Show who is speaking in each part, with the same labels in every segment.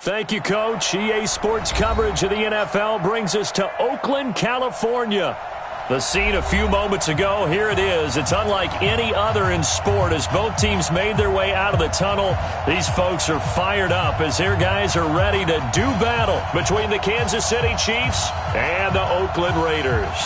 Speaker 1: Thank you, Coach. EA Sports coverage of the NFL brings us to Oakland, California. The scene a few moments ago, here it is. It's unlike any other in sport as both teams made their way out of the tunnel. These folks are fired up as their guys are ready to do battle between the Kansas City Chiefs and the Oakland Raiders.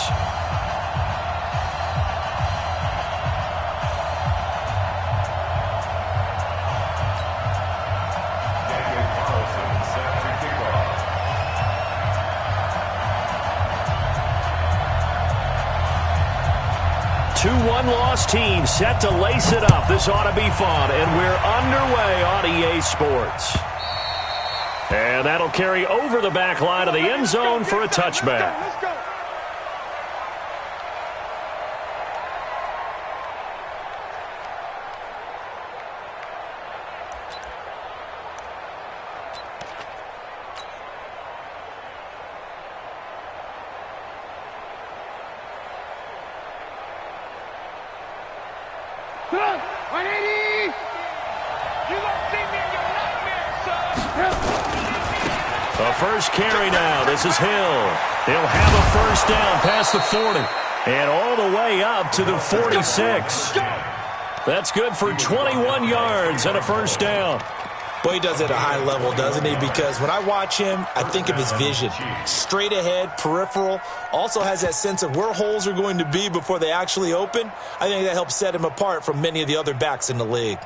Speaker 1: Two one-loss teams set to lace it up. This ought to be fun, and we're underway on EA Sports. And that'll carry over the back line of the end zone for a touchback.
Speaker 2: A
Speaker 1: first carry now. This is Hill. He'll have a first down past the 40 and all the way up to the 46. That's good for 21 yards and a first down.
Speaker 2: Well, he does it at a high level, doesn't he? Because when I watch him, I think of his vision. Straight ahead, peripheral. Also has that sense of where holes are going to be before they actually open. I think that helps set him apart from many of the other backs in the league.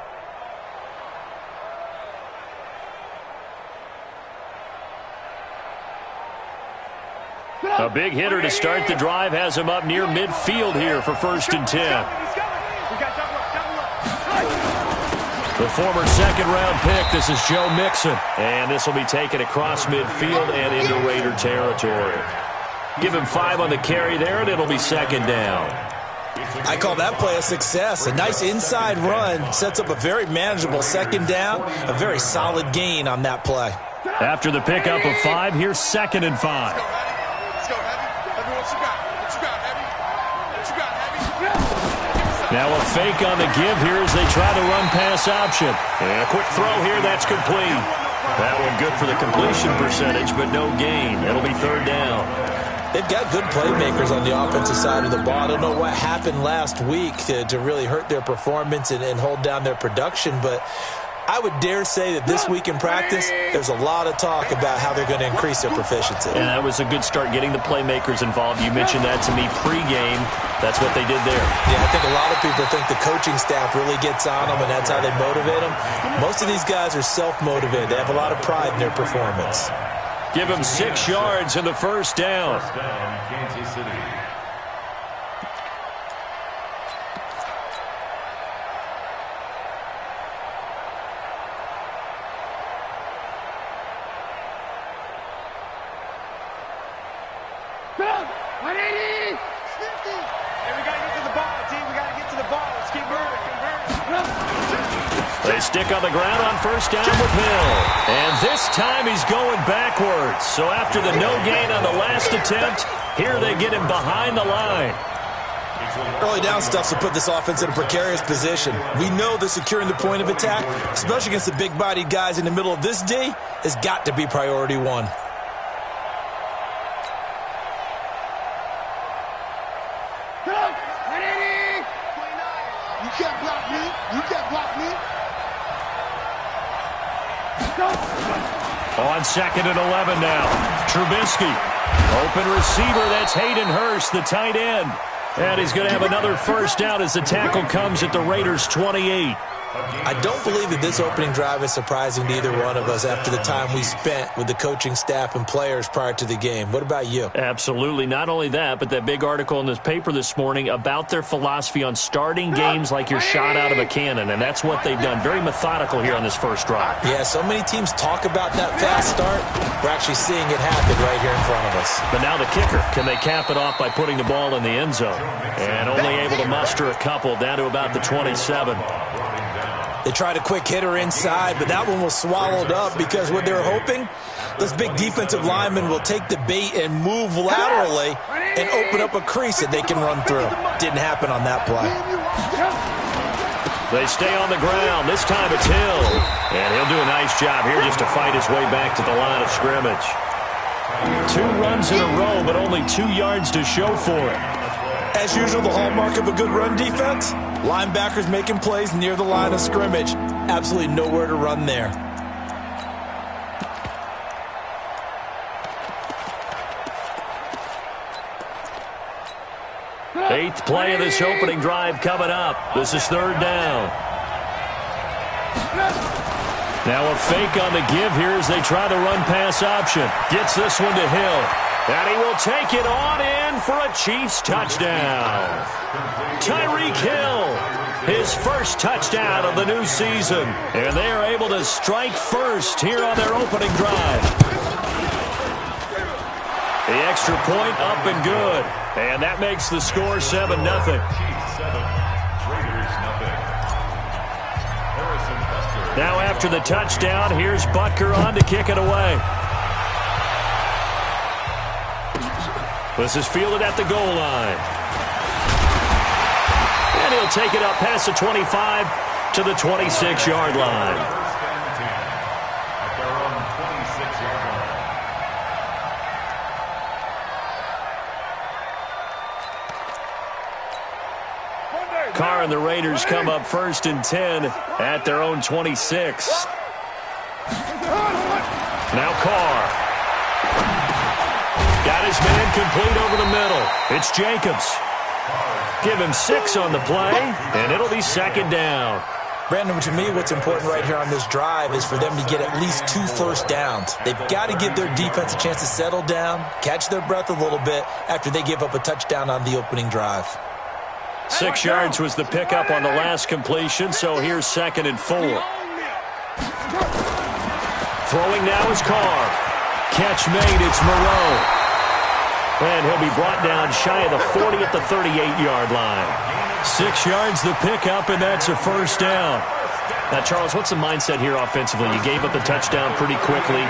Speaker 1: A big hitter to start the drive has him up near midfield here for 1st and 10. The former second-round pick, this is Joe Mixon. And this will be taken across midfield and into Raider territory. Give him 5 on the carry there, and it'll be 2nd down.
Speaker 2: I call that play a success. A nice inside run sets up a very manageable 2nd down. A very solid gain on that play.
Speaker 1: After the pickup of 5, here's 2nd and 5. Now a fake on the give here as they try the run-pass option. And a quick throw here, that's complete. That one good for the completion percentage, but no gain. It'll be 3rd down.
Speaker 2: They've got good playmakers on the offensive side of the ball. I don't know what happened last week to really hurt their performance and hold down their production, but I would dare say that this week in practice, there's a lot of talk about how they're going to increase their proficiency.
Speaker 1: And that was a good start getting the playmakers involved. You mentioned that to me pregame. That's what they did there.
Speaker 2: Yeah, I think a lot of people think the coaching staff really gets on them, and that's how they motivate them. Most of these guys are self-motivated. They have a lot of pride in their performance.
Speaker 1: Give them 6 yards in the 1st down.
Speaker 3: Kansas City.
Speaker 1: They stick on the ground on 1st down with Hill. And this time he's going backwards. So after the no gain on the last attempt, here they get him behind the line.
Speaker 2: Early down stuff will put this offense in a precarious position. We know that securing the point of attack, especially against the big-bodied guys in the middle of this D, has got to be priority 1.
Speaker 1: On 2nd and 11 now. Trubisky. Open receiver, that's Hayden Hurst, the tight end. And he's going to have another first down as the tackle comes at the Raiders' 28.
Speaker 2: I don't believe that this opening drive is surprising to either one of us after the time we spent with the coaching staff and players prior to the game. What about you?
Speaker 1: Absolutely. Not only that, but that big article in this paper this morning about their philosophy on starting games like you're shot out of a cannon, and that's what they've done. Very methodical here on this first drive.
Speaker 2: Yeah, so many teams talk about that fast start. We're actually seeing it happen right here in front of us.
Speaker 1: But now the kicker. Can they cap it off by putting the ball in the end zone? And only able to muster a couple down to about the 27.
Speaker 2: They tried a quick hitter inside, but that one was swallowed up because what they were hoping, those big defensive linemen will take the bait and move laterally and open up a crease that they can run through. Didn't happen on that play.
Speaker 1: They stay on the ground. This time it's Hill. And he'll do a nice job here just to fight his way back to the line of scrimmage. 2 runs in a row, but only 2 yards to show for it.
Speaker 2: As usual, the hallmark of a good run defense, linebackers making plays near the line of scrimmage. Absolutely nowhere to run there.
Speaker 1: Eighth play of this opening drive coming up. This is 3rd down. Now a fake on the give here as they try the run-pass option. Gets this one to Hill. And he will take it on in for a Chiefs touchdown. Tyreek Hill, his first touchdown of the new season. And they are able to strike first here on their opening drive. The extra point up and good. And that makes the score 7-0. Now after the touchdown, here's Butker on to kick it away. This is fielded at the goal line. And he'll take it up past the 25 to the 26-yard line. Carr and the Raiders come up 1st and 10 at their own 26. Now Carr. Got his man complete over the middle. It's Jacobs. Give him 6 on the play, and it'll be 2nd down.
Speaker 2: Brandon, to me, what's important right here on this drive is for them to get at least 2 first downs. They've got to give their defense a chance to settle down, catch their breath a little bit after they give up a touchdown on the opening drive.
Speaker 1: 6 yards was the pickup on the last completion, so here's 2nd and 4. Throwing now is Carr. Catch made, it's Moreau. And he'll be brought down shy of the 40 at the 38-yard line. 6 yards the pickup, and that's a first down. Now, Charles, what's the mindset here offensively? You gave up the touchdown pretty quickly.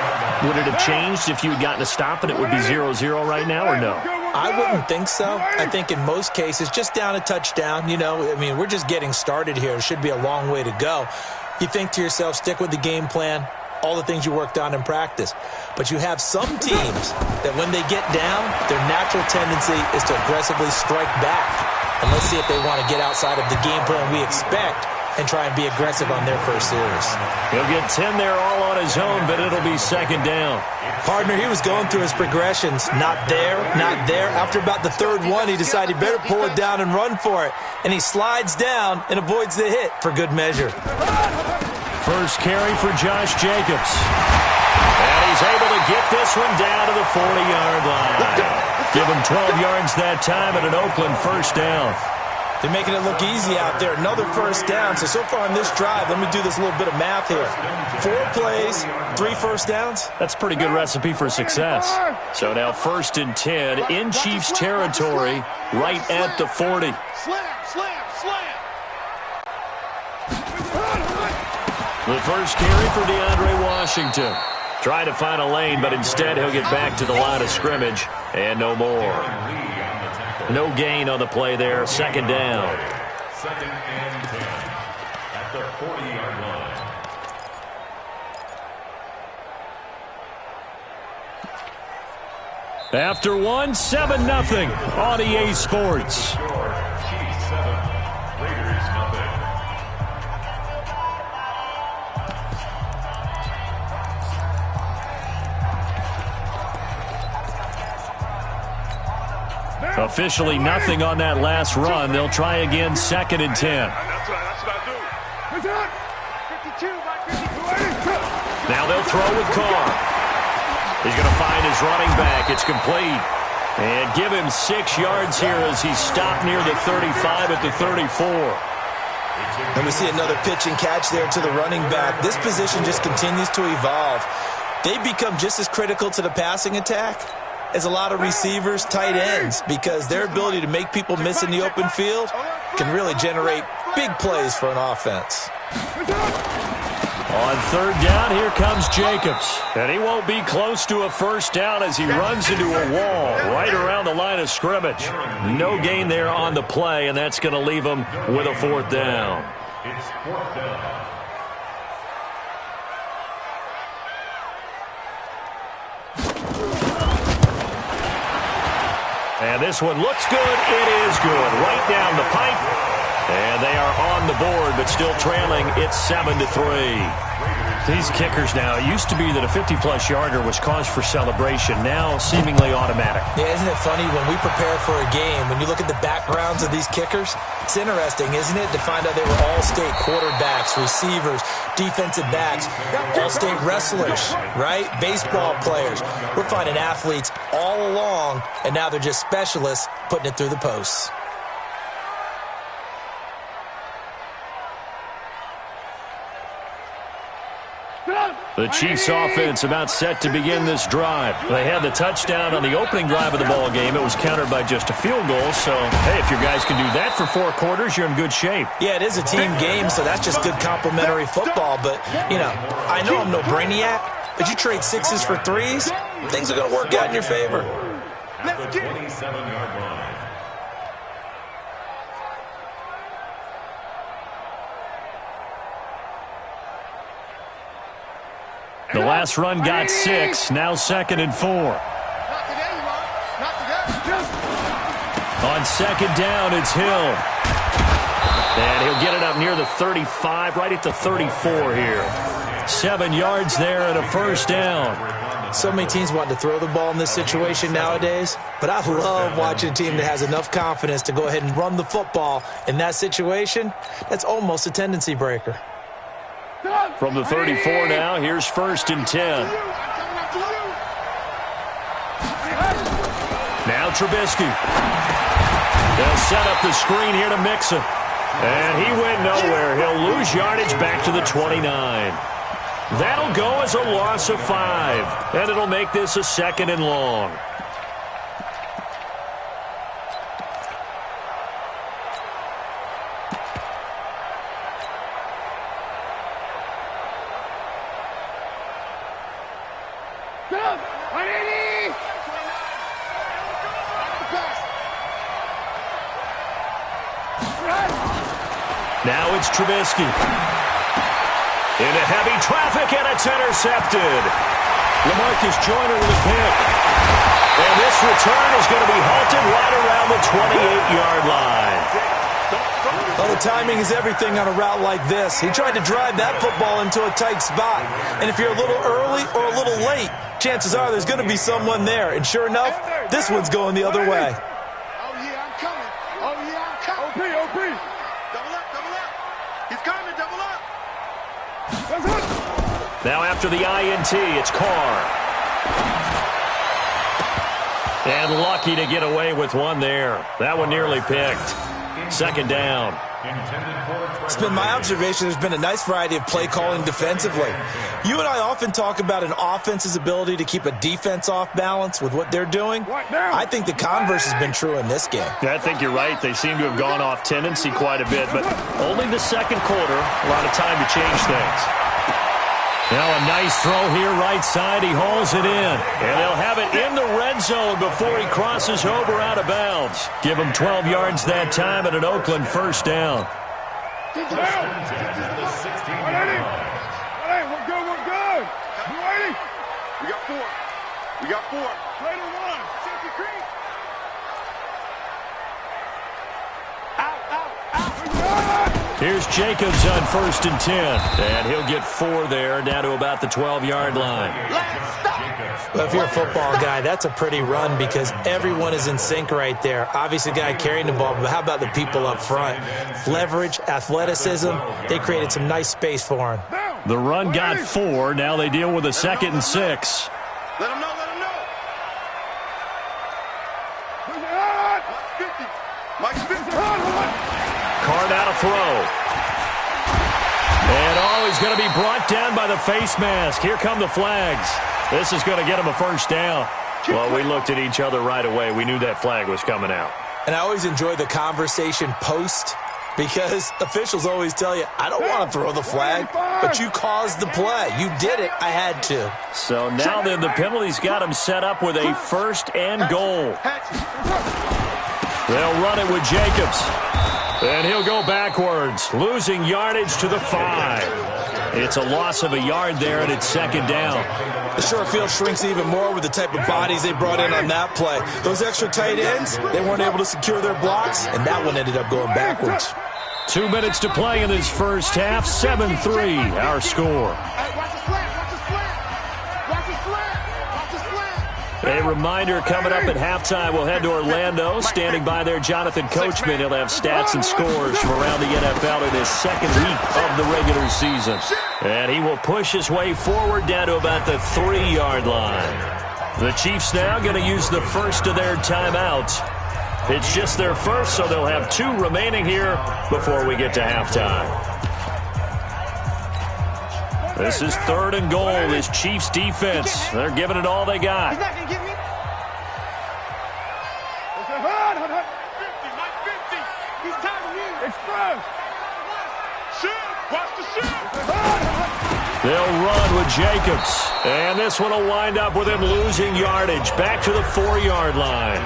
Speaker 1: Would it have changed if you had gotten a stop and it would be 0-0 right now, or no?
Speaker 2: I wouldn't think so. I think in most cases, just down a touchdown, we're just getting started here. It should be a long way to go. You think to yourself, stick with the game plan, all the things you worked on in practice. But you have some teams that when they get down, their natural tendency is to aggressively strike back. And let's see if they want to get outside of the game plan we expect and try and be aggressive on their first series.
Speaker 1: He'll get 10 there all on his own, but it'll be 2nd down.
Speaker 2: Partner, he was going through his progressions. Not there, not there. After about the 3rd one, he decided he better pull it down and run for it. And he slides down and avoids the hit for good measure.
Speaker 1: First carry for Josh Jacobs. And he's able to get this one down to the 40-yard line. Give him 12 yards that time at an Oakland first down.
Speaker 2: They're making it look easy out there. Another first down. So far on this drive, let me do this little bit of math here. 4 plays, 3 first downs.
Speaker 1: That's a pretty good recipe for success. So now 1st and 10 in Chiefs territory, right at the 40. The first carry for DeAndre Washington. Trying to find a lane, but instead he'll get back to the line of scrimmage. And no more. No gain on the play there. 2nd down.
Speaker 3: 2nd and 10 at the 40-yard line.
Speaker 1: After one, 7-0 on EA Sports.
Speaker 3: Chiefs 7, Raiders 0.
Speaker 1: Officially nothing on that last run. They'll try again 2nd and 10.
Speaker 3: That's what I do.
Speaker 1: Now they'll throw with Carr. He's going to find his running back. It's complete. And give him 6 yards here as he stopped near the 35 at the 34.
Speaker 2: And we see another pitch and catch there to the running back. This position just continues to evolve. They become just as critical to the passing attack as a lot of receivers, tight ends, because their ability to make people miss in the open field can really generate big plays for an offense.
Speaker 1: On 3rd down, here comes Jacobs. And he won't be close to a first down as he runs into a wall right around the line of scrimmage. No gain there on the play, and that's going to leave him with a 4th down.
Speaker 3: It's 4th down.
Speaker 1: And this one looks good. It is good. Right down the pipe. And they are on the board, but still trailing. It's 7-3. These kickers now, it used to be that a 50-plus yarder was cause for celebration. Now, seemingly automatic.
Speaker 2: Yeah, isn't it funny when we prepare for a game, when you look at the backgrounds of these kickers, it's interesting, isn't it, to find out they were all-state quarterbacks, receivers, defensive backs, all-state wrestlers, right? Baseball players. We're finding athletes all along, and now they're just specialists putting it through the posts.
Speaker 1: The Chiefs offense about set to begin this drive. They had the touchdown on the opening drive of the ball game. It was countered by just a field goal. So, hey, if your guys can do that for 4 quarters, you're in good shape.
Speaker 2: Yeah, it is a team game, so that's just good complimentary football. But, you know, I know I'm no brainiac, but you trade 6s for 3s, things are going to work out in your favor.
Speaker 3: At the 27-yard line.
Speaker 1: The last run got 6. Now 2nd and 4. On 2nd down, it's Hill. And he'll get it up near the 35, right at the 34 here. 7 yards there and a 1st down.
Speaker 2: So many teams want to throw the ball in this situation nowadays, but I love watching a team that has enough confidence to go ahead and run the football. In that situation, that's almost a tendency breaker.
Speaker 1: From the 34 now, here's 1st and 10. Now Trubisky. They'll set up the screen here to Mixon. And he went nowhere. He'll lose yardage back to the 29. That'll go as a loss of 5. And it'll make this a 2nd and long. Now it's Trubisky. Into heavy traffic, and it's intercepted. LaMarcus Joyner with a pick. And this return is going to be halted right around the 28-yard line.
Speaker 2: Well, the timing is everything on a route like this. He tried to drive that football into a tight spot. And if you're a little early or a little late, chances are there's going to be someone there. And sure enough, this one's going the other way.
Speaker 4: Oh, yeah, I'm coming. Oh, yeah, I'm coming. OP. Double up. He's coming, double up.
Speaker 1: Now after the INT, it's Carr. And lucky to get away with one there. That one nearly picked. 2nd down.
Speaker 2: It's been my observation there's been a nice variety of play calling defensively. You and I often talk about an offense's ability to keep a defense off balance with what they're doing. I think the converse has been true in this game.
Speaker 1: Yeah, I think you're right. They seem to have gone off tendency quite a bit, but only the 2nd quarter, a lot of time to change things. Now a nice throw here right side. He hauls it in. And they'll have it in the red zone before he crosses over out of bounds. Give him 12 yards that time and an Oakland 1st down.
Speaker 4: We're good. You ready? We got 4. Play to 1. Safety creep. Out.
Speaker 1: Here's Jacobs on 1st and 10. And he'll get 4 there, down to about the 12-yard line.
Speaker 2: Well, if you're a football guy, that's a pretty run because everyone is in sync right there. Obviously, the guy carrying the ball, but how about the people up front? Leverage, athleticism, they created some nice space for him.
Speaker 1: The run got 4. Now they deal with a 2nd and 6.
Speaker 4: Let him know. Mike's 50.
Speaker 1: Carr out a throw. And he's going to be brought down by the face mask. Here come the flags. This is going to get him a 1st down. Well, we looked at each other right away. We knew that flag was coming out.
Speaker 2: And I always enjoy the conversation post because officials always tell you, I don't want to throw the flag, but you caused the play. You did it. I had to.
Speaker 1: So now then the penalty's got him set up with a 1st and goal. They'll run it with Jacobs. And he'll go backwards, losing yardage to the 5. It's a loss of a yard there, and it's second down.
Speaker 2: The short field shrinks even more with the type of bodies they brought in on that play. Those extra tight ends, they weren't able to secure their blocks, and that one ended up going backwards.
Speaker 1: 2 minutes to play in this first half. 7-3, our score. A reminder, coming up at halftime, we'll head to Orlando. Standing by there, Jonathan Coachman. He'll have stats and scores from around the NFL in his second week of the regular season. And he will push his way forward down to about the 3-yard line. The Chiefs now going to use the first of their timeouts. It's just their first, so they'll have 2 remaining here before we get to halftime. This is 3rd and goal. This Chiefs defense, they're giving it all they got.
Speaker 4: He's not going to get me. He's tired of you. Express. Shoot. Watch the shoot.
Speaker 1: They'll run with Jacobs. And this one will wind up with him losing yardage. Back to the 4-yard line.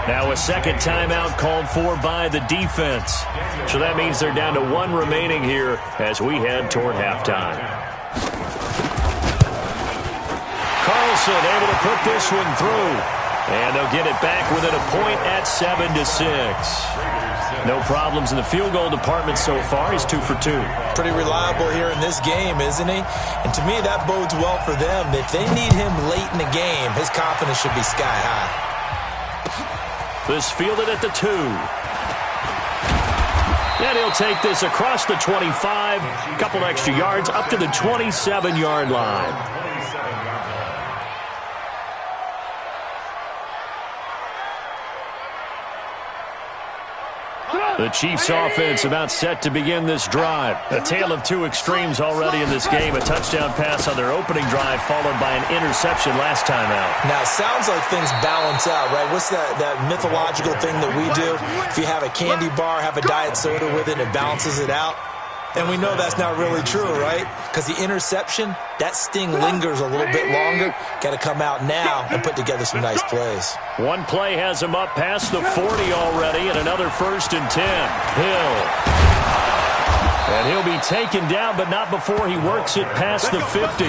Speaker 1: Now a second timeout called for by the defense. So that means they're down to 1 remaining here as we head toward halftime. Carlson able to put this one through. And they'll get it back within a point at 7-6. No problems in the field goal department so far. He's 2 for 2.
Speaker 2: Pretty reliable here in this game, isn't he? And to me, that bodes well for them. If they need him late in the game, his confidence should be sky high.
Speaker 1: This fielded at the 2. And he'll take this across the 25. Couple extra yards up to the 27-yard line. The Chiefs offense about set to begin this drive. A tale of 2 extremes already in this game. A touchdown pass on their opening drive followed by an interception last time out.
Speaker 2: Now, it sounds like things balance out, right? What's that mythological thing that we do? If you have a candy bar, have a diet soda with it, it balances it out. And we know that's not really true, right? Because the interception, that sting lingers a little bit longer. Got to come out now and put together some nice plays.
Speaker 1: One play has him up past the 40 already, and another 1st and 10. Hill. And he'll be taken down, but not before he works it past the 50.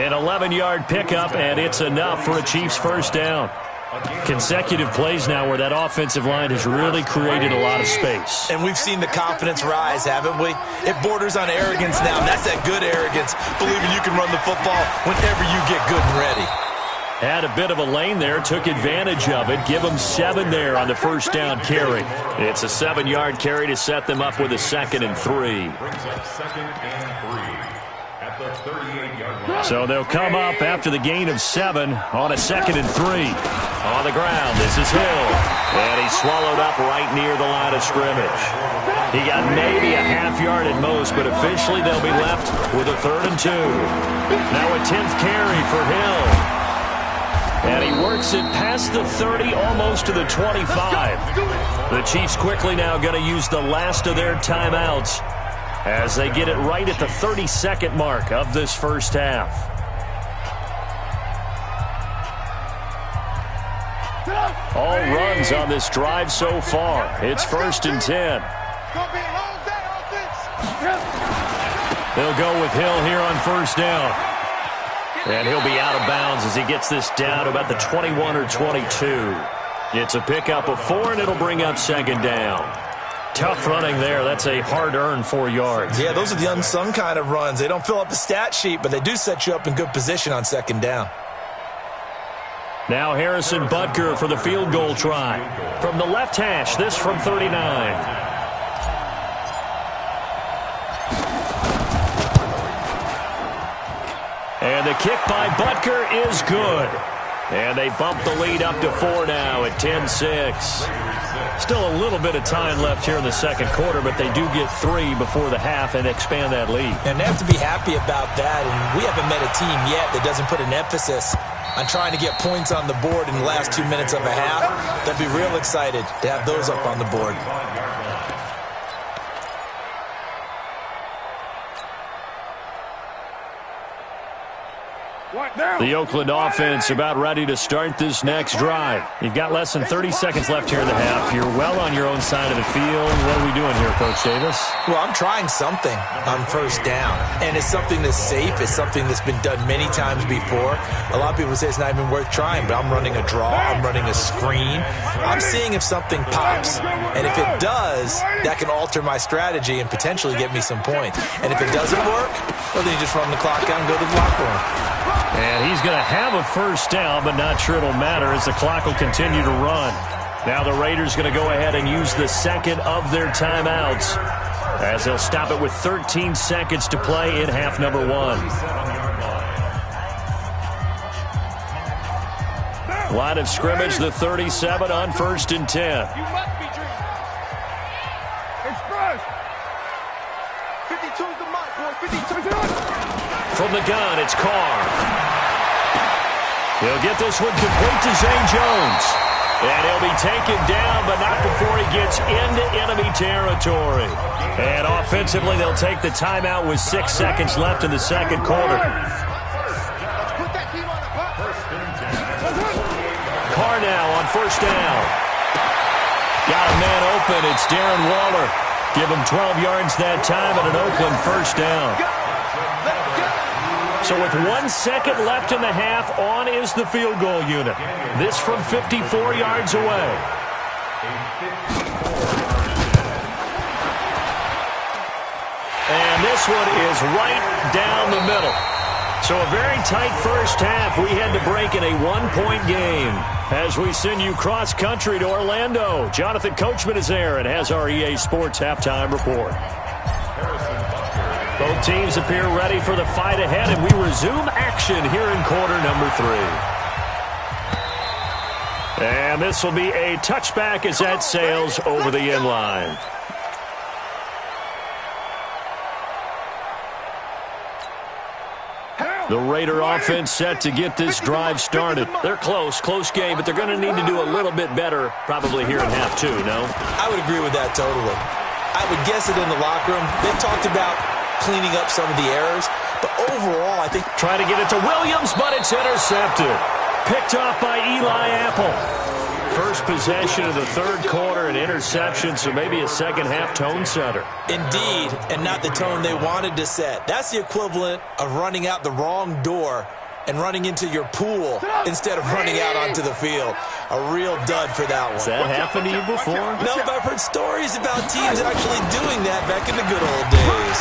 Speaker 1: An 11-yard pickup, and it's enough for a Chiefs first down. Consecutive plays now where that offensive line has really created a lot of space.
Speaker 2: And we've seen the confidence rise, haven't we? It borders on arrogance now, and that's that good arrogance, believing you can run the football whenever you get good and ready.
Speaker 1: Had a bit of a lane there, took advantage of it. Give them 7 there on the first down carry. It's a 7-yard carry to set them up with a 2nd and 3. So they'll come up after the gain of 7 on a 2nd and 3. On the ground, this is Hill. And he's swallowed up right near the line of scrimmage. He got maybe a half yard at most, but officially they'll be left with a 3rd and 2. Now a 10th carry for Hill. And he works it past the 30, almost to the 25. The Chiefs quickly now going to use the last of their timeouts as they get it right at the 32nd mark of this first half. All runs on this drive so far. It's 1st and 10. They'll go with Hill here on first down. And he'll be out of bounds as he gets this down to about the 21 or 22. It's a pickup of 4, and it'll bring up 2nd down. Tough running there. That's a hard-earned 4 yards.
Speaker 2: Yeah, those are the unsung kind of runs. They don't fill up the stat sheet, but they do set you up in good position on 2nd down.
Speaker 1: Now Harrison Butker for the field goal try. From the left hash, this from 39. And the kick by Butker is good. And they bump the lead up to 4 now at 10-6. Still a little bit of time left here in the second quarter, but they do get 3 before the half and expand that lead.
Speaker 2: And they have to be happy about that. And we haven't met a team yet that doesn't put an emphasis on trying to get points on the board in the last 2 minutes of a half. They'll be real excited to have those up on the board.
Speaker 1: The Oakland offense about ready to start this next drive. You've got less than 30 seconds left here in the half. You're well on your own side of the field. What are we doing here, Coach Davis?
Speaker 2: Well, I'm trying something on first down, and it's something that's safe. It's something that's been done many times before. A lot of people say it's not even worth trying, but I'm running a draw. I'm running a screen. I'm seeing if something pops, and if it does, that can alter my strategy and potentially get me some points. And if it doesn't work, well, then you just run the clock out and go to the locker room.
Speaker 1: And he's going to have a first down, but not sure it'll matter as the clock will continue to run. Now the Raiders going to go ahead and use the second of their timeouts as they'll stop it with 13 seconds to play in half number 1. Line of scrimmage, the 37 on 1st and 10.
Speaker 4: Express. 52's the mark, boy. 52.
Speaker 1: From the gun, it's Carr. He'll get this one complete to Zay Jones. And he'll be taken down, but not before he gets into enemy territory. And offensively, they'll take the timeout with 6 seconds left in the second quarter. Carr now on first down. Got a man open. It's Darren Waller. Give him 12 yards that time and an Oakland first down. So with 1 second left in the half, on is the field goal unit. This from 54 yards away. And this one is right down the middle. So a very tight first half. We had to break in a 1-point game. As we send you cross-country to Orlando, Jonathan Coachman is there and has our EA Sports halftime report. Both teams appear ready for the fight ahead, and we resume action here in quarter number 3. And this will be a touchback as that sails over the end line. The Raider offense set to get this drive started. They're close game, but they're going to need to do a little bit better probably here in half 2, no?
Speaker 2: I would agree with that totally. I would guess it in the locker room. They've talked about cleaning up some of the errors, but overall, I think...
Speaker 1: Trying to get it to Williams, but it's intercepted. Picked off by Eli Apple. First possession of the third quarter, an interception, so maybe a second-half tone setter.
Speaker 2: Indeed, and not the tone they wanted to set. That's the equivalent of running out the wrong door and running into your pool instead of running out onto the field. A real dud for that one.
Speaker 1: Has that happened to you before?
Speaker 2: No, but I've heard stories about teams actually doing that back in the good old days.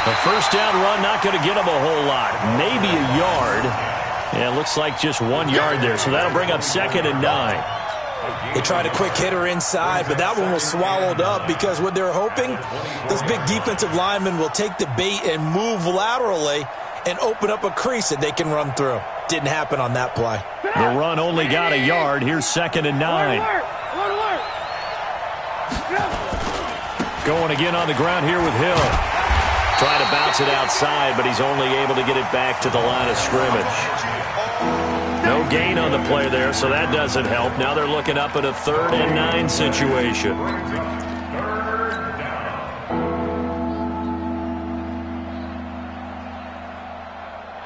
Speaker 1: A first down run, not going to get them a whole lot. Maybe a yard. Yeah, it looks like just 1 yard there, so that'll bring up 2nd and 9.
Speaker 2: They tried a quick hitter inside, but that one was swallowed up because what they're hoping, those big defensive linemen will take the bait and move laterally and open up a crease that they can run through. Didn't happen on that play.
Speaker 1: The run only got a yard. Here's 2nd and 9. Going again on the ground here with Hill. Trying to bounce it outside, but he's only able to get it back to the line of scrimmage. No gain on the play there, so that doesn't help. Now they're looking up at a 3rd and 9 situation.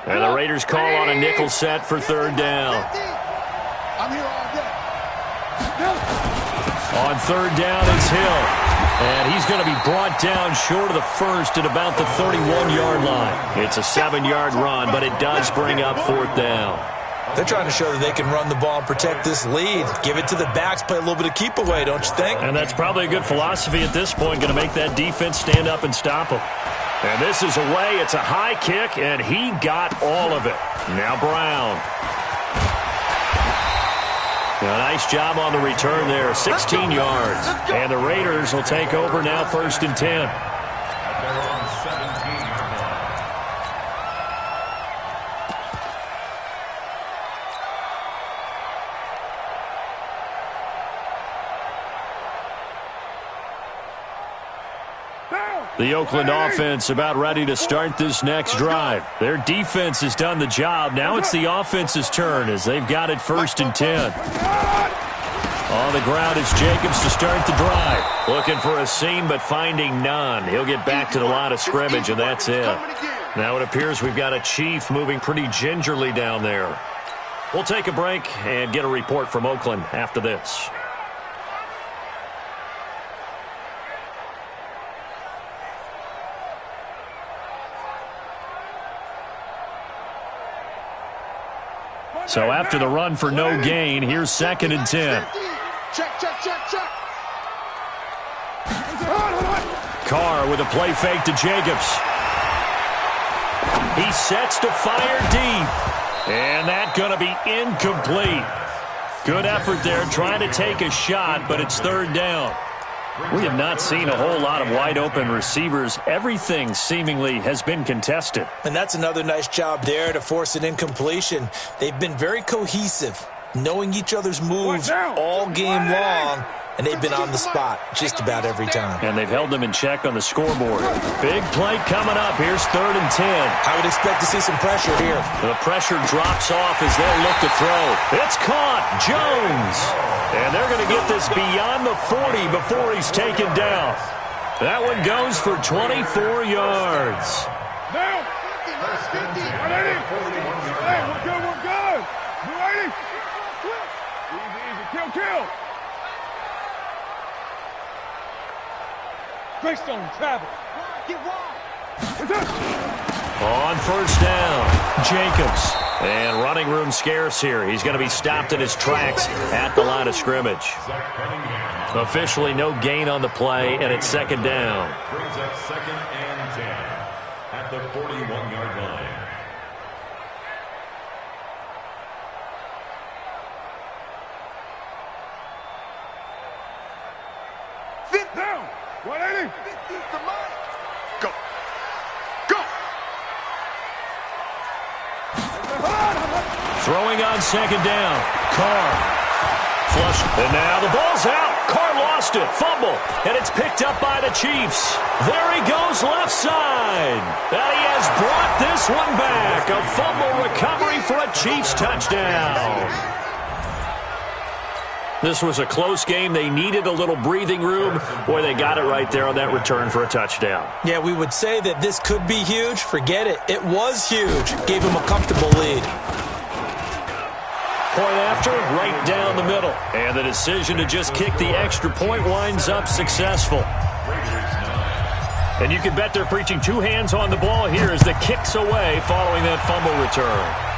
Speaker 1: And the Raiders call on a nickel set for 3rd down.
Speaker 4: I'm here all day.
Speaker 1: On 3rd down, it's Hill. And he's going to be brought down short of the first at about the 31-yard line. It's a 7-yard run, but it does bring up 4th down.
Speaker 2: They're trying to show that they can run the ball and protect this lead. Give it to the backs, play a little bit of keep away, don't you think?
Speaker 1: And that's probably a good philosophy at this point, going to make that defense stand up and stop them. And this is away. It's a high kick, and he got all of it. Now Brown. A nice job on the return there, 16 yards. And the Raiders will take over now 1st and 10. The Oakland offense about ready to start this next drive. Their defense has done the job. Now it's the offense's turn as they've got it 1st and 10. On the ground is Jacobs to start the drive. Looking for a seam, but finding none. He'll get back to the line of scrimmage, and that's it. Now it appears we've got a Chief moving pretty gingerly down there. We'll take a break and get a report from Oakland after this. So after the run for no gain, here's 2nd and 10.
Speaker 4: Check, check, check, check.
Speaker 1: Carr with a play fake to Jacobs. He sets to fire deep. And that's going to be incomplete. Good effort there trying to take a shot, but it's 3rd down. We have not seen a whole lot of wide-open receivers. Everything seemingly has been contested.
Speaker 2: And that's another nice job there to force an incompletion. They've been very cohesive, knowing each other's moves all game long, and they've been on the spot just about every time.
Speaker 1: And they've held them in check on the scoreboard. Big play coming up. Here's 3rd and 10.
Speaker 2: I would expect to see some pressure here.
Speaker 1: The pressure drops off as they look to throw. It's caught. Jones. And they're going to get this beyond the 40 before he's taken down. That one goes for 24 yards.
Speaker 4: Down. 50. Hey, we're good. You ready? Easy. Kill. Greystone, travel. Get wide.
Speaker 1: On 1st down, Jacobs. And running room scarce here. He's going to be stopped in his tracks at the line of scrimmage. Officially no gain on the play, and it's 2nd down.
Speaker 3: Brings up 2nd and 10 at the 41-yard line.
Speaker 4: Fit down. 180. 50 to Mike. Go.
Speaker 1: Throwing on 2nd down. Carr. Flush. And now the ball's out. Carr lost it. Fumble. And it's picked up by the Chiefs. There he goes left side. And he has brought this one back. A fumble recovery for a Chiefs touchdown. This was a close game. They needed a little breathing room. Boy, they got it right there on that return for a touchdown.
Speaker 2: Yeah, we would say that this could be huge. Forget it. It was huge. Gave him a comfortable lead.
Speaker 1: Point after, right down the middle. And the decision to just kick the extra point winds up successful. And you can bet they're preaching 2 hands on the ball here as the kick's away following that fumble return.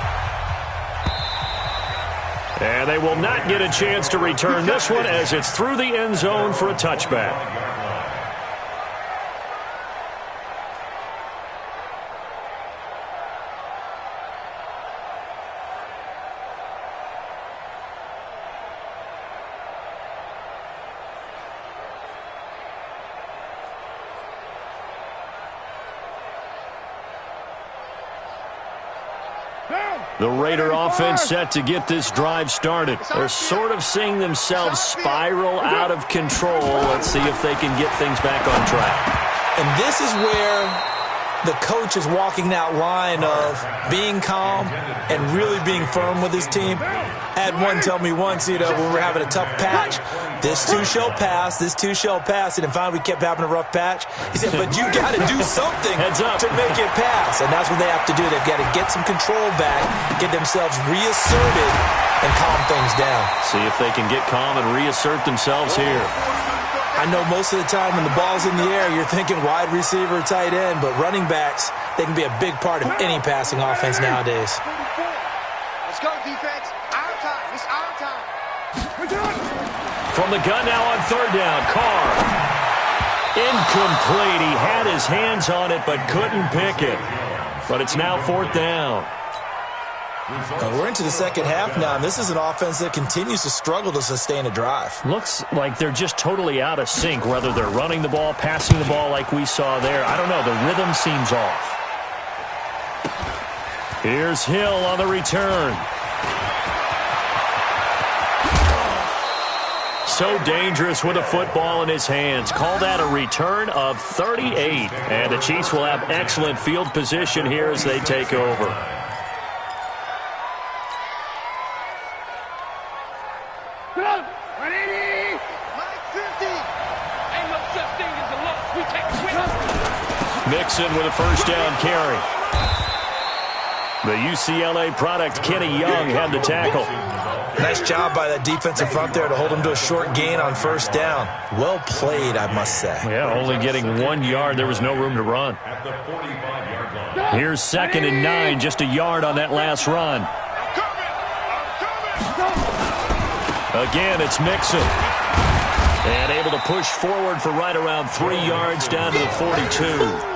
Speaker 1: And they will not get a chance to return this one as it's through the end zone for a touchback. The Raider offense set to get this drive started. They're sort of seeing themselves spiral out of control. Let's see if they can get things back on track.
Speaker 2: And this is where the coach is walking that line of being calm and really being firm with his team. I had one tell me once, when we're having a tough patch, this too shall pass, this too shall pass. And finally we kept having a rough patch. He said, but you got to do something to make it pass. And that's what they have to do. They've got to get some control back, get themselves reasserted, and calm things down.
Speaker 1: See if they can get calm and reassert themselves here.
Speaker 2: I know most of the time when the ball's in the air, you're thinking wide receiver, tight end, but running backs, they can be a big part of any passing offense nowadays.
Speaker 4: Let's go, defense. Our time. It's our time.
Speaker 1: From the gun now on 3rd down, Carr. Incomplete. He had his hands on it but couldn't pick it. But it's now 4th down.
Speaker 2: We're into the second half now, and this is an offense that continues to struggle to sustain a drive.
Speaker 1: Looks like they're just totally out of sync, whether they're running the ball, passing the ball like we saw there. I don't know. The rhythm seems off. Here's Hill on the return. So dangerous with a football in his hands. Call that a return of 38. And the Chiefs will have excellent field position here as they take over. Mixon with a first down carry. The UCLA product, Kenny Young, had the tackle.
Speaker 2: Nice job by that defensive front there to hold him to a short gain on first down. Well played, I must say.
Speaker 1: Yeah, only getting 1 yard. There was no room to run. Here's 2nd and 9, just a yard on that last run. Again, it's Mixon. And able to push forward for right around 3 yards down to the 42.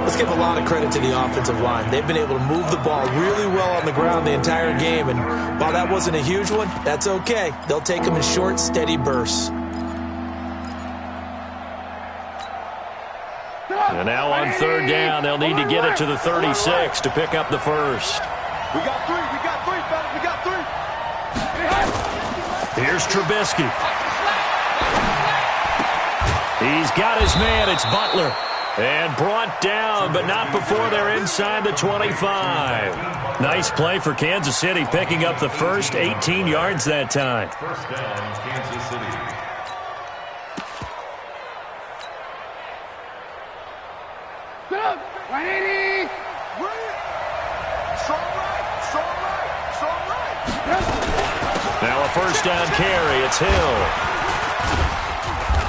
Speaker 2: Let's give a lot of credit to the offensive line. They've been able to move the ball really well on the ground the entire game. And while that wasn't a huge one, that's okay. They'll take them in short, steady bursts.
Speaker 1: And now on 3rd down, they'll need to get it to the 36 to pick up the first.
Speaker 4: We got 3, fellas, we got 3.
Speaker 1: Here's Trubisky. He's got his man. It's Butler. And brought down, but not before they're inside the 25. Nice play for Kansas City, picking up the first, 18 yards that time.
Speaker 3: First down, Kansas City.
Speaker 1: Now a first down carry. It's Hill.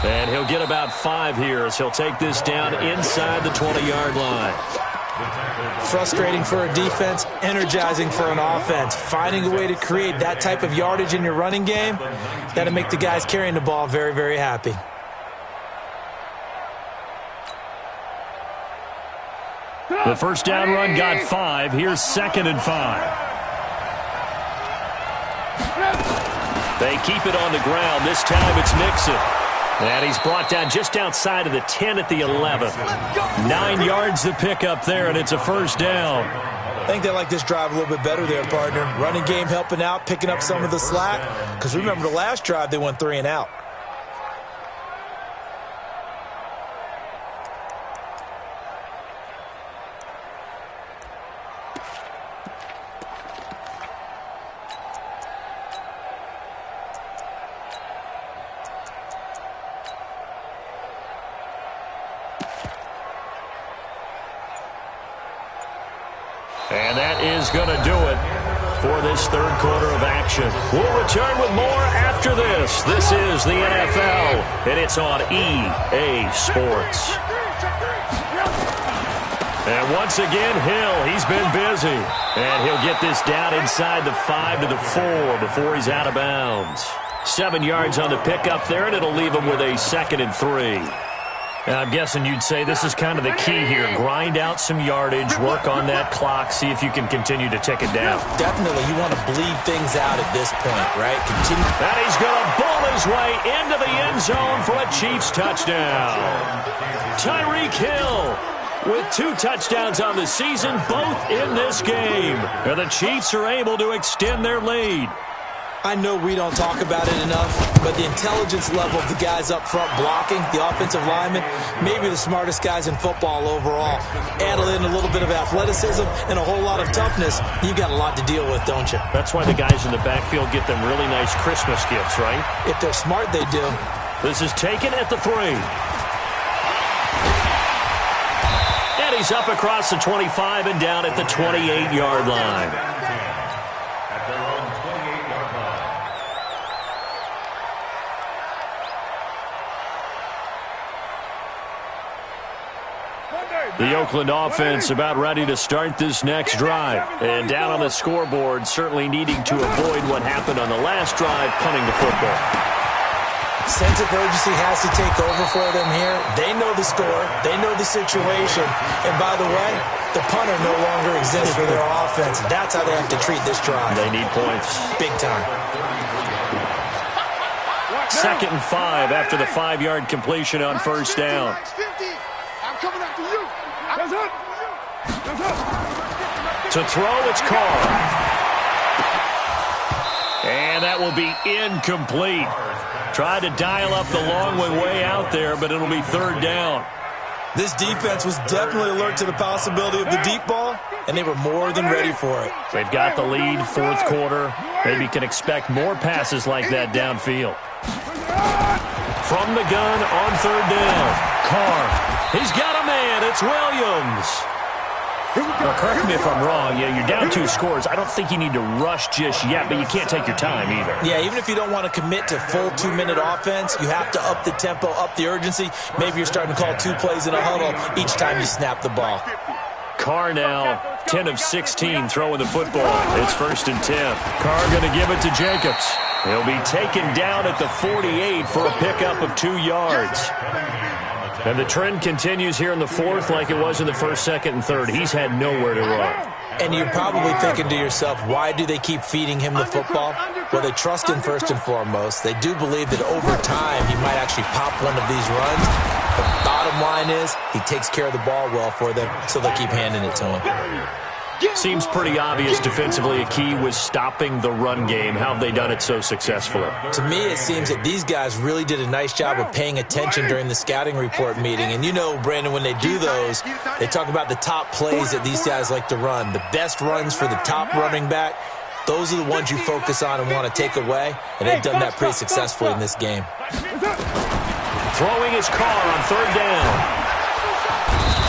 Speaker 1: And he'll get about 5 here as he'll take this down inside the 20-yard line.
Speaker 2: Frustrating for a defense, energizing for an offense. Finding a way to create that type of yardage in your running game, that'll make the guys carrying the ball very, very happy.
Speaker 1: The first down run got 5. Here's 2nd and 5. They keep it on the ground. This time it's Mixon. And he's brought down just outside of the 10 at the 11. 9 yards to pick up there, and it's a first down.
Speaker 2: I think they like this drive a little bit better there, partner. Running game helping out, picking up some of the slack. Because remember, the last drive, they went 3 and out.
Speaker 1: And that is going to do it for this 3rd quarter of action. We'll return with more after this. This is the NFL, and it's on EA Sports. And once again, Hill, he's been busy. And he'll get this down inside the 5 to the 4 before he's out of bounds. 7 yards on the pickup there, and it'll leave him with a 2nd and 3. I'm guessing you'd say this is kind of the key here. Grind out some yardage, work on that clock, see if you can continue to tick it down.
Speaker 2: Definitely, you want to bleed things out at this point, right? Continue.
Speaker 1: And he's going to bowl his way into the end zone for a Chiefs touchdown. Tyreek Hill with 2 touchdowns on the season, both in this game. And the Chiefs are able to extend their lead.
Speaker 2: I know we don't talk about it enough, but the intelligence level of the guys up front blocking, the offensive linemen, maybe the smartest guys in football overall. Add in a little bit of athleticism and a whole lot of toughness, you got a lot to deal with, don't you?
Speaker 1: That's why the guys in the backfield get them really nice Christmas gifts, right?
Speaker 2: If they're smart, they do.
Speaker 1: This is taken at the 3. And he's up across the 25 and down at the 28-yard line. The Oakland offense about ready to start this next drive. And down on the scoreboard, certainly needing to avoid what happened on the last drive, punting the football.
Speaker 2: Sense of urgency has to take over for them here. They know the score. They know the situation. And by the way, the punter no longer exists for their offense. That's how they have to treat this drive.
Speaker 1: They need points.
Speaker 2: Big time.
Speaker 1: 2nd and 5 after the 5-yard completion on first down.
Speaker 4: I'm coming after you.
Speaker 1: To throw, it's Carr. And that will be incomplete. Tried to dial up the long way out there, but it'll be 3rd down.
Speaker 2: This defense was definitely alert to the possibility of the deep ball, and they were more than ready for it.
Speaker 1: They've got the lead, 4th quarter. Maybe can expect more passes like that downfield. From the gun on 3rd down, Carr. He's got a man. It's Williams. Now, correct me if I'm wrong. Yeah, you're down 2 scores. I don't think you need to rush just yet, but you can't take your time either.
Speaker 2: Yeah, even if you don't want to commit to full 2-minute offense, you have to up the tempo, up the urgency. Maybe you're starting to call 2 plays in a huddle each time you snap the ball.
Speaker 1: Carr now 10 of 16 throwing the football. It's 1st and 10. Carr going to give it to Jacobs. He'll be taken down at the 48 for a pickup of 2 yards. And the trend continues here in the 4th like it was in the 1st, 2nd, and 3rd. He's had nowhere to run.
Speaker 2: And you're probably thinking to yourself, why do they keep feeding him the football? Well, they trust him first and foremost. They do believe that over time he might actually pop one of these runs. The bottom line is he takes care of the ball well for them, so they'll keep handing it to him.
Speaker 1: Seems pretty obvious defensively a key was stopping the run game. How have they done it so successfully?
Speaker 2: To me, it seems that these guys really did a nice job of paying attention during the scouting report meeting. And you know, Brandon, when they do those, they talk about the top plays that these guys like to run. The best runs for the top running back, those are the ones you focus on and want to take away. And they've done that pretty successfully in this game.
Speaker 1: Throwing his Carr on 3rd down.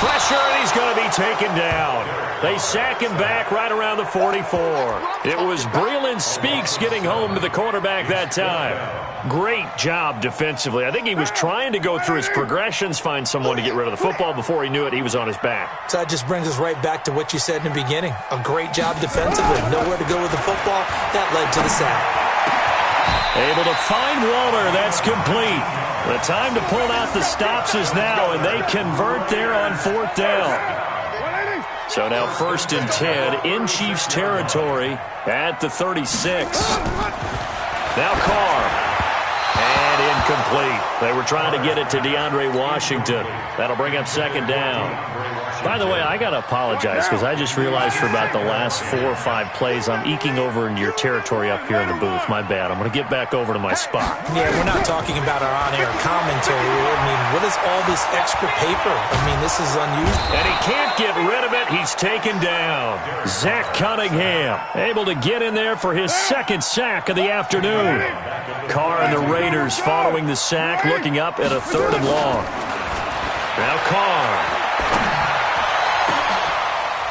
Speaker 1: Pressure, and he's going to be taken down. They sack him back right around the 44. It was Breeland Speaks getting home to the quarterback that time. Great job defensively. I think he was trying to go through his progressions, find someone to get rid of the football. Before he knew it, he was on his back.
Speaker 2: So that just brings us right back to what you said in the beginning. A great job defensively. Nowhere to go with the football. That led to the sack.
Speaker 1: Able to find Waller. That's complete. The time to pull out the stops is now, and they convert there on 4th down. So now 1st and 10 in Chiefs territory at the 36. Now Carr. And incomplete. They were trying to get it to DeAndre Washington. That'll bring up 2nd down. By the way, I got to apologize because I just realized for about the last 4 or 5 plays, I'm eking over into your territory up here in the booth. My bad. I'm going to get back over to my spot.
Speaker 2: Yeah, we're not talking about our on-air commentary. I mean, what is all this extra paper? I mean, this is unusual.
Speaker 1: And he can't get rid of it. He's taken down. Zach Cunningham able to get in there for his 2nd sack of the afternoon. Carr and the Raiders following the sack, looking up at a 3rd and long. Now Carr.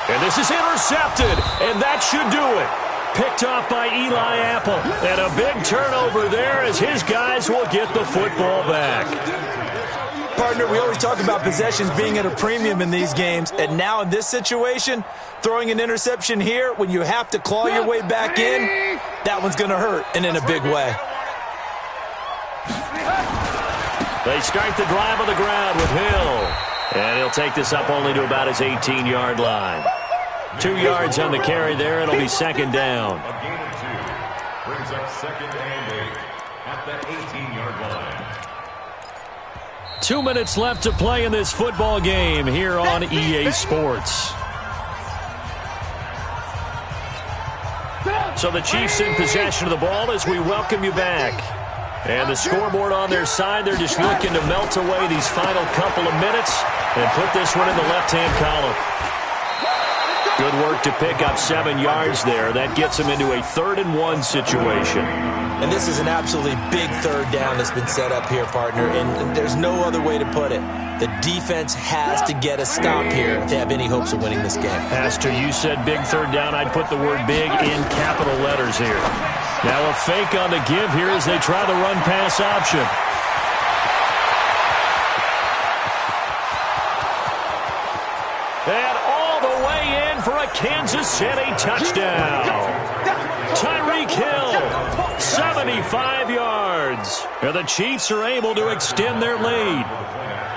Speaker 1: And this is intercepted, and that should do it. Picked off by Eli Apple. And a big turnover there as his guys will get the football back.
Speaker 2: Partner, we always talk about possessions being at a premium in these games, and now in this situation, throwing an interception here when you have to claw your way back in, that one's going to hurt, and in a big way.
Speaker 1: They start the drive on the ground with Hill. And he'll take this up only to about his 18-yard line. 2 yards on the carry there. It'll be 2nd down.
Speaker 3: A gain of 2. Brings up 2nd and 8 at the 18-yard line.
Speaker 1: 2 minutes left to play in this football game here on EA Sports. So the Chiefs in possession of the ball as we welcome you back. And the scoreboard on their side, they're just looking to melt away these final couple of minutes and put this one in the left-hand column. Good work to pick up 7 yards there. That gets them into a 3rd and 1 situation.
Speaker 2: And this is an absolutely big 3rd down that's been set up here, partner, and there's no other way to put it. The defense has to get a stop here to have any hopes of winning this game.
Speaker 1: Pastor, you said big 3rd down. I'd put the word big in capital letters here. Now a fake on the give here as they try the run-pass option. And all the way in for a Kansas City touchdown. Tyreek Hill, 75 yards. And the Chiefs are able to extend their lead.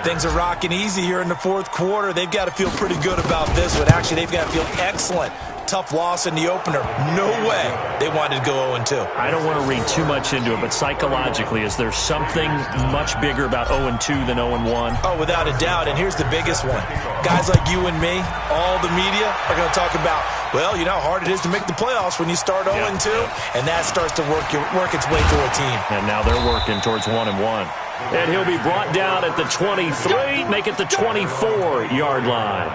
Speaker 2: Things are rocking easy here in the 4th quarter. They've got to feel pretty good about this one. Actually, they've got to feel excellent. Tough loss in the opener. No way they wanted to go 0-2.
Speaker 1: I don't want to read too much into it, but psychologically, is there something much bigger about 0-2 than 0-1?
Speaker 2: Oh, without a doubt, and here's the biggest one. Guys like you and me, all the media, are going to talk about, well, you know how hard it is to make the playoffs when you start 0-2, and that starts to work its way through a team.
Speaker 1: And now they're working towards 1-1. And he'll be brought down at the 23, make it the 24-yard line.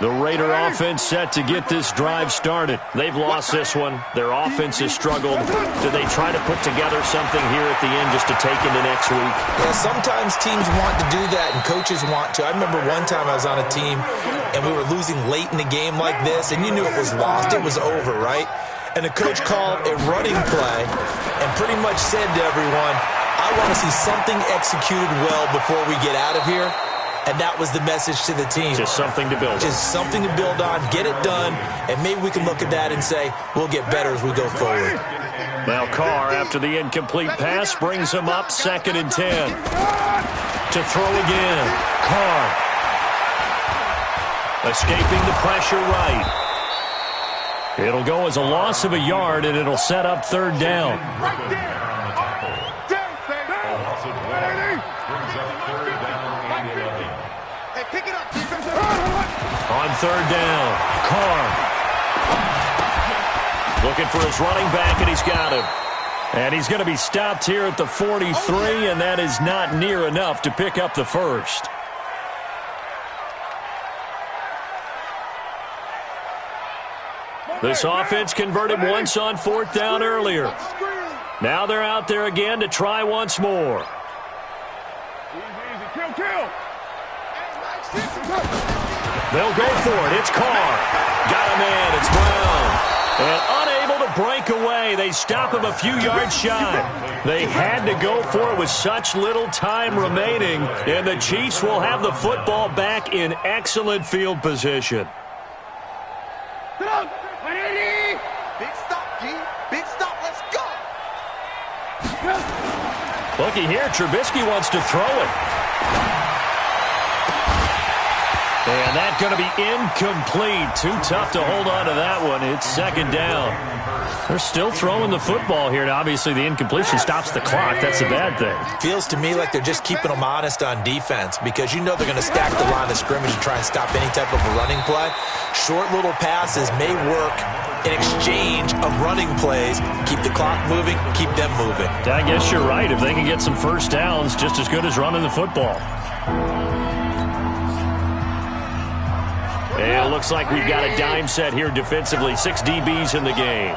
Speaker 1: The Raider offense set to get this drive started. They've lost this one. Their offense has struggled. Do they try to put together something here at the end just to take into next week?
Speaker 2: Yeah, sometimes teams want to do that and coaches want to. I remember one time I was on a team and we were losing late in the game like this, and you knew it was lost. It was over, right? And the coach called a running play and pretty much said to everyone, I want to see something executed well before we get out of here. And that was the message to the team.
Speaker 1: Just something to build on.
Speaker 2: Just something to build on, get it done, and maybe we can look at that and say, we'll get better as we go forward.
Speaker 1: Now Carr, after the incomplete pass, brings him up 2nd and 10. To throw again. Carr. Escaping the pressure right. It'll go as a loss of a yard, and it'll set up 3rd down.
Speaker 3: Right there. Loss of 12 brings up 3rd down and 11.
Speaker 4: Hey, pick it up, defense.
Speaker 1: On 3rd down, Carr. Looking for his running back, and he's got him. And he's going to be stopped here at the 43, and that is not near enough to pick up the first. This offense converted once on 4th down earlier. Now they're out there again to try once more. They'll go for it. It's Carr. Got a man. It's Brown. And unable to break away. They stop him a few yards shy. They had to go for it with such little time remaining. And the Chiefs will have the football back in excellent field position.
Speaker 4: Big stop, G. Big stop. Let's go.
Speaker 1: Looky here. Trubisky wants to throw it. And that's going to be incomplete. Too tough to hold on to that one. It's 2nd down. They're still throwing the football here. Now, obviously, the incompletion stops the clock. That's a bad thing.
Speaker 2: Feels to me like they're just keeping them honest on defense because you know they're going to stack the line of scrimmage and try and stop any type of a running play. Short little passes may work in exchange of running plays. Keep the clock moving, keep them moving.
Speaker 1: I guess you're right. If they can get some first downs, just as good as running the football. And it looks like we've got a dime set here defensively. 6 DBs in the game.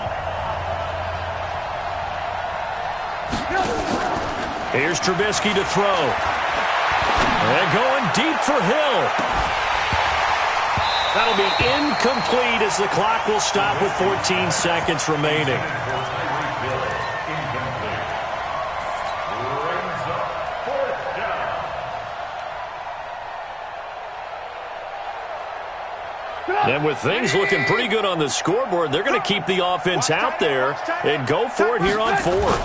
Speaker 1: Here's Trubisky to throw. And going deep for Hill. That'll be incomplete as the clock will stop with 14 seconds remaining. And with things looking pretty good on the scoreboard, they're going to keep the offense out there and go for it here on 4th.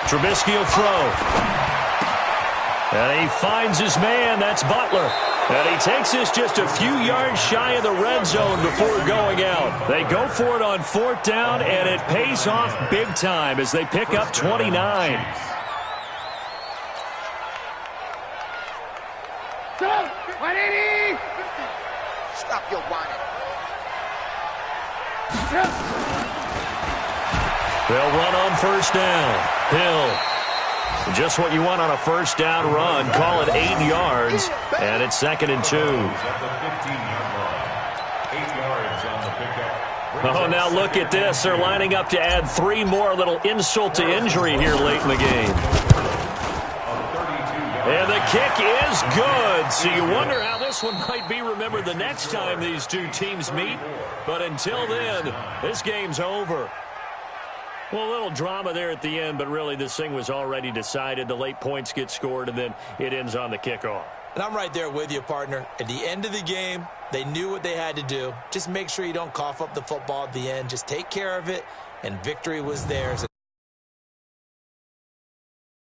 Speaker 1: Trubisky will throw. And he finds his man. That's Butler. And he takes this just a few yards shy of the red zone before going out. They go for it on 4th down, and it pays off big time as they pick up 29.
Speaker 4: Stop your whining.
Speaker 1: They'll run on 1st down. Hill. Just what you want on a 1st down run. Call it 8 yards. And it's 2nd and 2. Oh, now look at this. They're lining up to add 3 more. A little insult to injury here late in the game. And the kick is good. So you wonder how this one might be remembered the next time these two teams meet. But until then, this game's over. Well, a little drama there at the end, but really this thing was already decided. The late points get scored, and then it ends on the kickoff.
Speaker 2: And I'm right there with you, partner. At the end of the game, they knew what they had to do. Just make sure you don't cough up the football at the end. Just take care of it, and victory was theirs.